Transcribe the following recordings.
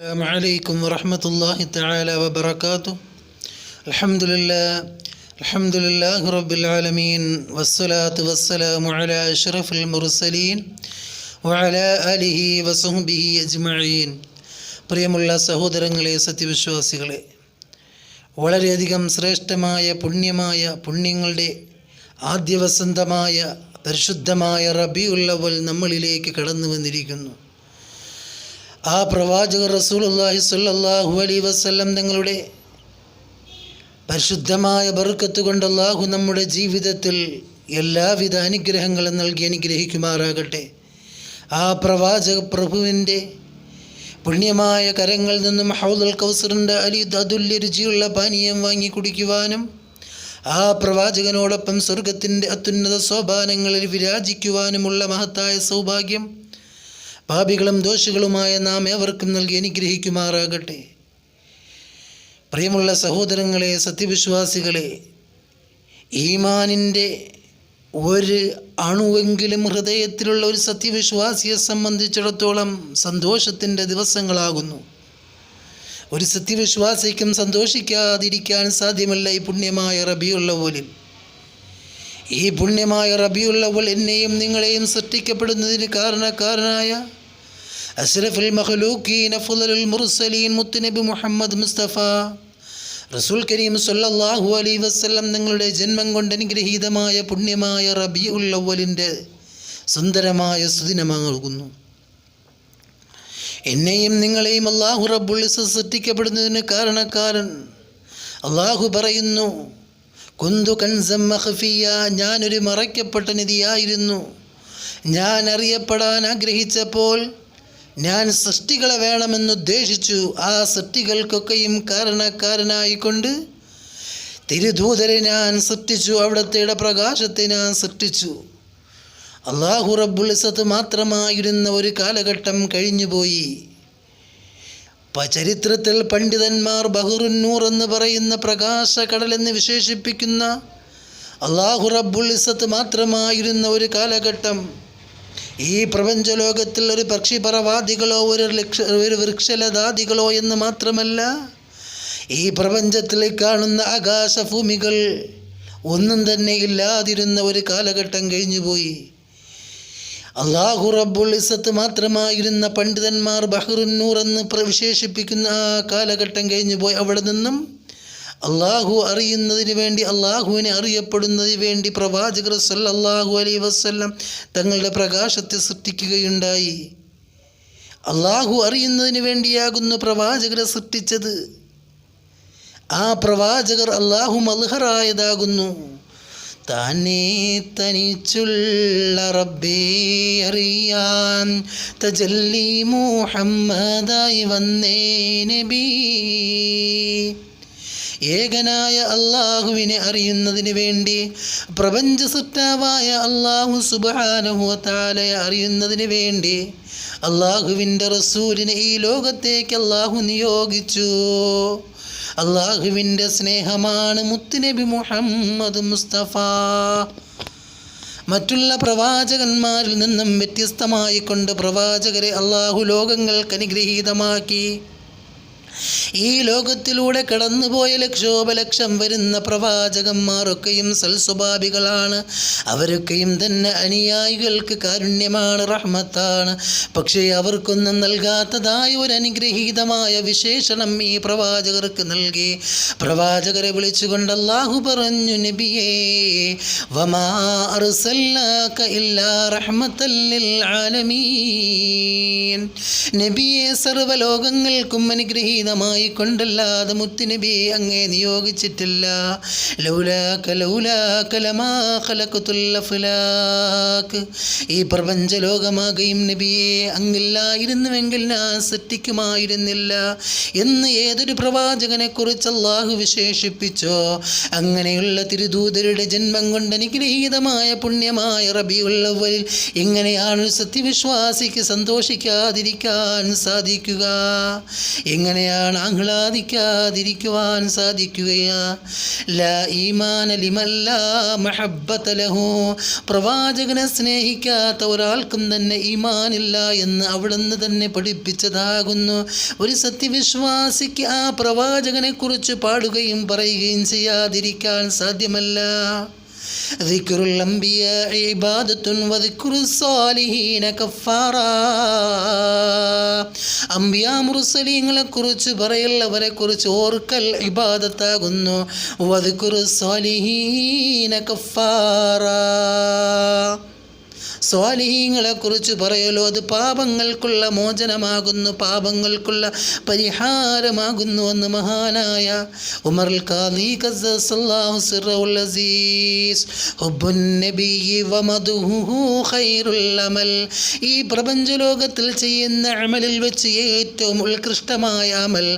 السلام عليكم ورحمة الله تعالى وبركاته. الحمد لله رب العالمين والصلاة والسلام على أشرف المرسلين وعلى آله وصحبه أجمعين. പ്രിയമുള്ള സഹോദരങ്ങളെ, സത്യവിശ്വാസികളെ, വളരെയധികം ശ്രേഷ്ഠമായ പുണ്യങ്ങളുടെ ആദ്യ വസന്തമായ പരിശുദ്ധമായ റബീഉൽ അവ്വൽ നമ്മളിലേക്ക് കടന്നു വന്നിരിക്കുന്നു. ആ പ്രവാചകർ റസൂലുള്ളാഹി സ്വല്ലല്ലാഹു അലൈഹി വസല്ലം തങ്ങളുടെ പരിശുദ്ധമായ ബർക്കത്ത് കൊണ്ട് അല്ലാഹു നമ്മുടെ ജീവിതത്തിൽ എല്ലാവിധ അനുഗ്രഹങ്ങളും നൽകി അനുഗ്രഹിക്കുമാറാകട്ടെ. ആ പ്രവാചക പ്രഭുവിൻ്റെ പുണ്യമായ കരങ്ങളിൽ നിന്നും ഹൗദുൽ കൗസറിൻ്റെ അതുല്യ രുചിയുള്ള പാനീയം വാങ്ങി കുടിക്കുവാനും ആ പ്രവാചകനോടൊപ്പം സ്വർഗത്തിൻ്റെ അത്യുന്നത സോപാനങ്ങളിൽ വിരാജിക്കുവാനുമുള്ള മഹത്തായ സൗഭാഗ്യം പാപികളും ദോഷികളുമായ നാം ഏവർക്കും നൽകി അനുഗ്രഹിക്കുമാറാകട്ടെ. പ്രിയമുള്ള സഹോദരങ്ങളെ, സത്യവിശ്വാസികളെ, ഈമാനിൻ്റെ ഒരു അണുവെങ്കിലും ഹൃദയത്തിലുള്ള ഒരു സത്യവിശ്വാസിയെ സംബന്ധിച്ചിടത്തോളം സന്തോഷത്തിൻ്റെ ദിവസങ്ങളാകുന്നു. ഒരു സത്യവിശ്വാസിക്കും സന്തോഷിക്കാതിരിക്കാൻ സാധ്യമല്ല ഈ പുണ്യമായ റബീഉൽ അവ്വലിൽ. ഈ പുണ്യമായ റബീഉൽ അവ്വൽ എന്നെയും നിങ്ങളെയും സൃഷ്ടിക്കപ്പെടുന്നതിന് കാരണക്കാരനായ അഷ്റഫുൽ മഖ്ലൂഖീൻ അഫ്ളലുൽ മുർസലീൻ മുത്തുനബി മുഹമ്മദ് മുസ്തഫ റസൂൽ കരീം സ്വല്ലല്ലാഹു അലൈഹി വസല്ലം നിങ്ങളുടെ ജന്മം കൊണ്ട് അനുഗ്രഹീതമായ പുണ്യമായ റബീഉൽ അവ്വലിൻ്റെ സുന്ദരമായ സുദിനമാകുന്നു. എന്നെയും നിങ്ങളെയും അല്ലാഹു റബ്ബുൽ ഇസ്സത്ത് സൃഷ്ടിക്കപ്പെടുന്നതിന് കാരണക്കാരൻ അല്ലാഹു പറയുന്നു, കുന്തു കൻസം മഖ്ഫിയ, ഞാനൊരു മറയ്ക്കപ്പെട്ട നിധിയായിരുന്നു. ഞാൻ അറിയപ്പെടാൻ ആഗ്രഹിച്ചപ്പോൾ ഞാൻ സൃഷ്ടികളെ വേണമെന്നുദ്ദേശിച്ചു. ആ സൃഷ്ടികൾക്കൊക്കെയും കാരണക്കാരനായിക്കൊണ്ട് തിരുദൂതരെ ഞാൻ സൃഷ്ടിച്ചു. അവിടുത്തെ പ്രകാശത്തെ ഞാൻ സൃഷ്ടിച്ചു. അല്ലാഹു റബ്ബുൽ ഇസ്സത്ത് മാത്രമായിരുന്ന ഒരു കാലഘട്ടം കഴിഞ്ഞുപോയി. ചരിത്രത്തിൽ പണ്ഡിതന്മാർ ബഹ്റുൻ നൂർ എന്ന് പറയുന്ന പ്രകാശ കടലെന്ന് വിശേഷിപ്പിക്കുന്ന അല്ലാഹു റബ്ബുൽ ഇസ്സത്ത് മാത്രമായിരുന്ന ഒരു കാലഘട്ടം ഈ പ്രപഞ്ചലോകത്തിൽ ഒരു പക്ഷിപറവാദികളോ ഒരു വൃക്ഷലതാദികളോ എന്ന് മാത്രമല്ല, ഈ പ്രപഞ്ചത്തിൽ കാണുന്ന ആകാശഭൂമികൾ ഒന്നും തന്നെ ഇല്ലാതിരുന്ന ഒരു കാലഘട്ടം കഴിഞ്ഞുപോയി. അല്ലാഹു റബ്ബുൽ ഇസ്സത്ത് മാത്രമായിരുന്ന പണ്ഡിതന്മാർ ബഹ്റുൻ നൂർ എന്ന് വിശേഷിപ്പിക്കുന്ന ആ കാലഘട്ടം കഴിഞ്ഞുപോയി. അവിടെ നിന്നും അല്ലാഹു അറിയുന്നതിന് വേണ്ടി, അല്ലാഹുവിനെ അറിയപ്പെടുന്നതിന് വേണ്ടി പ്രവാചകർ സല്ലല്ലാഹു അലൈഹി വസല്ലം തങ്ങളുടെ പ്രകാശത്തെ സൃഷ്ടിക്കുകയുണ്ടായി. അല്ലാഹു അറിയുന്നതിന് വേണ്ടിയാകുന്നു പ്രവാചകരെ സൃഷ്ടിച്ചത്. ആ പ്രവാചകർ അല്ലാഹു മൽഹറായതാകുന്നു. താനേ തനിച്ചുള്ള റബ്ബേ അറിയാൻ തജല്ലി മുഹമ്മദായി വന്നേ നബി. ഏകനായ അല്ലാഹുവിനെ അറിയുന്നതിന് വേണ്ടി, പ്രപഞ്ച സൃഷ്ടാവായ അല്ലാഹു സുബ്ഹാനഹു വ തആലയെ അറിയുന്നതിന് വേണ്ടി അല്ലാഹുവിൻ്റെ റസൂലിനെ ഈ ലോകത്തേക്ക് അല്ലാഹു നിയോഗിച്ചു. അല്ലാഹുവിൻ്റെ സ്നേഹമാണ് മുത്തുനബി മുഹമ്മദ് മുസ്തഫ. മറ്റുള്ള പ്രവാചകന്മാരിൽ നിന്നും വ്യത്യസ്തമായി കൊണ്ട് പ്രവാചകരെ അല്ലാഹു ലോകങ്ങൾക്ക് അനുഗ്രഹീതമാക്കി. ഈ ലോകത്തിലൂടെ കടന്നുപോയ ലക്ഷോപലക്ഷം വരുന്ന പ്രവാചകന്മാരൊക്കെയും സൽസ്വഭാവികളാണ്. അവരൊക്കെയും തന്നെ അനുയായികൾക്ക് കാരുണ്യമാണ്, റഹ്മത്താണ്. പക്ഷേ അവർക്കൊന്നും നൽകാത്തതായ ഒരു അനുഗ്രഹീതമായ വിശേഷണം ഈ പ്രവാചകർക്ക് നൽകി. പ്രവാചകരെ വിളിച്ചുകൊണ്ട് അല്ലാഹു പറഞ്ഞു, നബിയേ വമാ അർസൽനാക ഇല്ലാ റഹ്മത്തൽ ലിൽ ആലമീൻ. നബിയെ സർവ്വലോകങ്ങൾക്കും അനുഗ്രഹീത കൊണ്ടല്ലാതെ മുത്തുനബിയെ അങ്ങേ നിയോഗിച്ചിട്ടില്ല. ഈ പ്രപഞ്ചലോകമാകെയും നബിയെ അങ്ങില്ലായിരുന്നുവെങ്കിൽ ഞാൻ സൃഷ്ടിക്കുമായിരുന്നില്ല എന്ന് ഏതൊരു പ്രവാചകനെ കുറിച്ച് അല്ലാഹു വിശേഷിപ്പിച്ചോ, അങ്ങനെയുള്ള തിരുദൂതരുടെ ജന്മം കൊണ്ട് അനുഗ്രഹീതമായ പുണ്യമായ റബീഉൽ അവ്വലിൽ എങ്ങനെയാണ് സത്യവിശ്വാസിക്ക് സന്തോഷിക്കാതിരിക്കാൻ സാധിക്കുക? എങ്ങനെ എങ്ങനെയാണ് ആഹ്ലാദിക്കാതിരിക്കുവാൻ സാധിക്കുകയാ? ലാ ഈമാന ലിമൻ ലാ മഹബ്ബത ലഹു. പ്രവാചകനെ സ്നേഹിക്കാത്ത ഒരാൾക്കും തന്നെ ഈമാനില്ല എന്ന് അവിടുന്ന് തന്നെ പഠിപ്പിച്ചതാകുന്നു. ഒരു സത്യവിശ്വാസിക്ക് ആ പ്രവാചകനെ കുറിച്ച് പാടുകയും പറയുകയും ചെയ്യാതിരിക്കാൻ സാധ്യമല്ല. ദിക്റുൽ അംബിയാഇ ഇബാദത്തുൻ വദിക്റുസ് സാലിഹീന കഫാറാ. അംബിയാ മുർസലീങ്ങളെ കുറിച്ച് പറയൽ, അവരെ കുറിച്ച് ഓർക്കൽ ഇബാദത്താകുന്നു. വദിക്റുസ് സാലിഹീന കഫാറാ. സ്വാലിഹീങ്ങളെ കുറിച്ച് പറയലോ അത് പാപങ്ങൾക്കുള്ള മോചനമാകുന്നു, പാപങ്ങൾക്കുള്ള പരിഹാരമാകുന്നു എന്ന് മഹാനായ ഉമർ ഖാദി ഖദ്ദസല്ലാഹു സിർറഹുൽ അസീസ്. ഹുബ്ബുൻ നബിയ്യി വമദുഹു ഖൈറുൽ അമൽ. ഈ പ്രപഞ്ചലോകത്തിൽ ചെയ്യുന്ന അമലിൽ വെച്ച് ഏറ്റവും ഉത്കൃഷ്ടമായ അമൽ,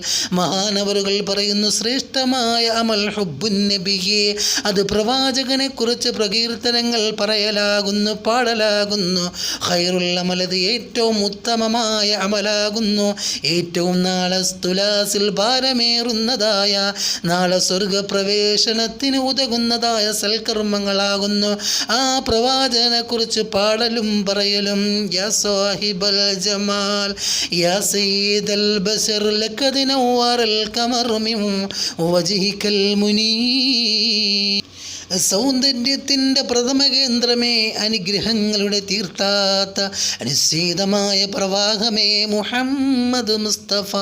മഹാനവറുകൾ പറയുന്നു, ശ്രേഷ്ഠമായ അമൽ ഹുബ്ബുൻ നബിയ്യി. അത് പ്രവാചകനെ കുറിച്ച് പ്രകീർത്തനങ്ങൾ പറയലാകുന്നു, പാടലാകുന്നു. ഖൈറുൽ അമൽ, അത് ഏറ്റവും ഉത്തമമായ അമലാകുന്നു. ഏറ്റവും നാളെ തുലാസിൽ ഭാരമേറുന്നതായ, നാളെ സ്വർഗപ്രവേശനത്തിന് ഉതകുന്നതായ സൽക്കർമ്മങ്ങളാകുന്നു ആ പ്രവാചകനെ കുറിച്ച് പാടലും പറയലും. യാ സാഹിബൽ ജമാൽ യാ സയ്യിദൽ ബശർ ലഖദ് നവ്വറൽ ഖമർ മിൻ വജ്ഹികൽ മുനീർ. സൗന്ദര്യത്തിൻ്റെ പ്രഥമ കേന്ദ്രമേ, അനുഗ്രഹങ്ങളുടെ തീർത്ഥാത്ത അനുസീതമായ പ്രവാഹമേ മുഹമ്മദ് മുസ്തഫ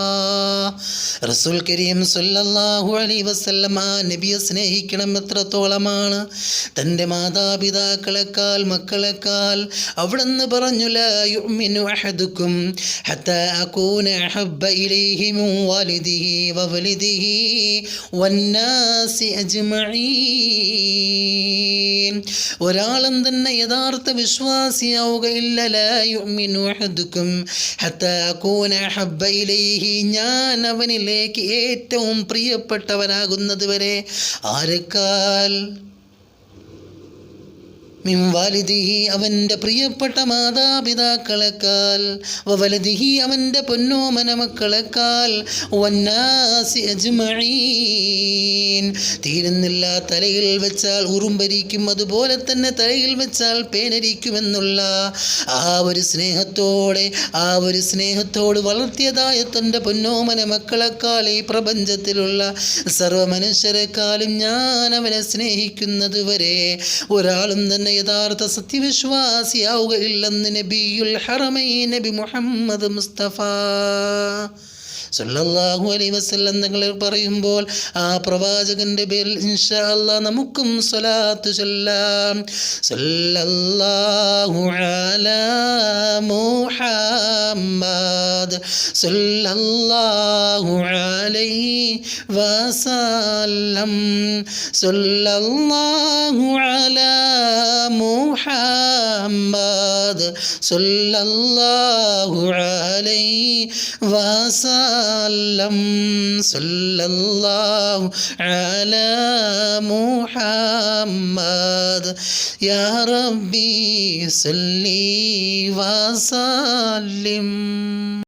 റസൂൽ കരീം സല്ലല്ലാഹു അലൈഹി വസല്ലം. ആ നബിയെ സ്നേഹിക്കണം എത്രത്തോളമാണ്? തൻ്റെ മാതാപിതാക്കളെക്കാൾ, മക്കളെക്കാൾ. അവിടുന്ന് പറഞ്ഞു, ലാ യുഅ്മിനു അഹദുക്കും ഹത്താ അകൂന അഹബ്ബ ഇലൈഹി മിൻ വാലിദിഹി വവലിദിഹി വന്നാസി അജ്മഈൻ. ഒരാളും തന്നെ യഥാർത്ഥ വിശ്വാസിയാവുകയില്ല. ലാ യുഅ്മിനു അഹദുക്കും ഹത്താ അകൂന അഹബ്ബ ഇലൈഹി, ഞാൻ അവനിലേക്ക് ഏറ്റവും പ്രിയപ്പെട്ടവനാകുന്നത് വരെ. ആരെക്കാൾ? മിൻ വാലിദിഹി, അവൻ്റെ പ്രിയപ്പെട്ട മാതാപിതാക്കളെക്കാൾ. വവലദിഹി, അവൻ്റെ പൊന്നോമന മക്കളെക്കാൾ. വന്നാസി അജ്മഈൻ, തീരുന്നില്ല. തലയിൽ വെച്ചാൽ ഉറുമ്പരിക്കും, അതുപോലെ തന്നെ തലയിൽ വെച്ചാൽ പേനരിക്കുമെന്നുള്ള ആ ഒരു സ്നേഹത്തോട് വളർത്തിയതായ തൻ്റെ പൊന്നോമന മക്കളെക്കാൾ ഈ പ്രപഞ്ചത്തിലുള്ള സർവ്വ മനുഷ്യരെക്കാളും ഞാൻ അവനെ സ്നേഹിക്കുന്നത് വരെ ഒരാളും തന്നെ യഥാർത്ഥ സത്യവിശ്വാസിയാവുകയില്ലെന്ന് നബിയുൽ ഹറമൈൻ നബി മുഹമ്മദ് മുസ്തഫ സല്ലല്ലാഹു അലൈഹി വസല്ലം തങ്ങൾ പറയുമ്പോൾ ആ പ്രവാചകന്റെ പേരിൽ ഇൻഷാ അല്ലാഹ് നമുക്കും സ്വലാത്ത് ചൊല്ലാം. സല്ലല്ലാഹു അലാ മുഹമ്മദ് സല്ലല്ലാഹു അലൈഹി വസല്ലം. സല്ലല്ലാഹു അലാ മുഹമ്മദ് സല്ലല്ലാഹു അലൈഹി വസല്ലം. സല്ലല്ലാഹു അലാ മുഹമ്മദ് യാ റബ്ബി സല്ലി വസല്ലിം.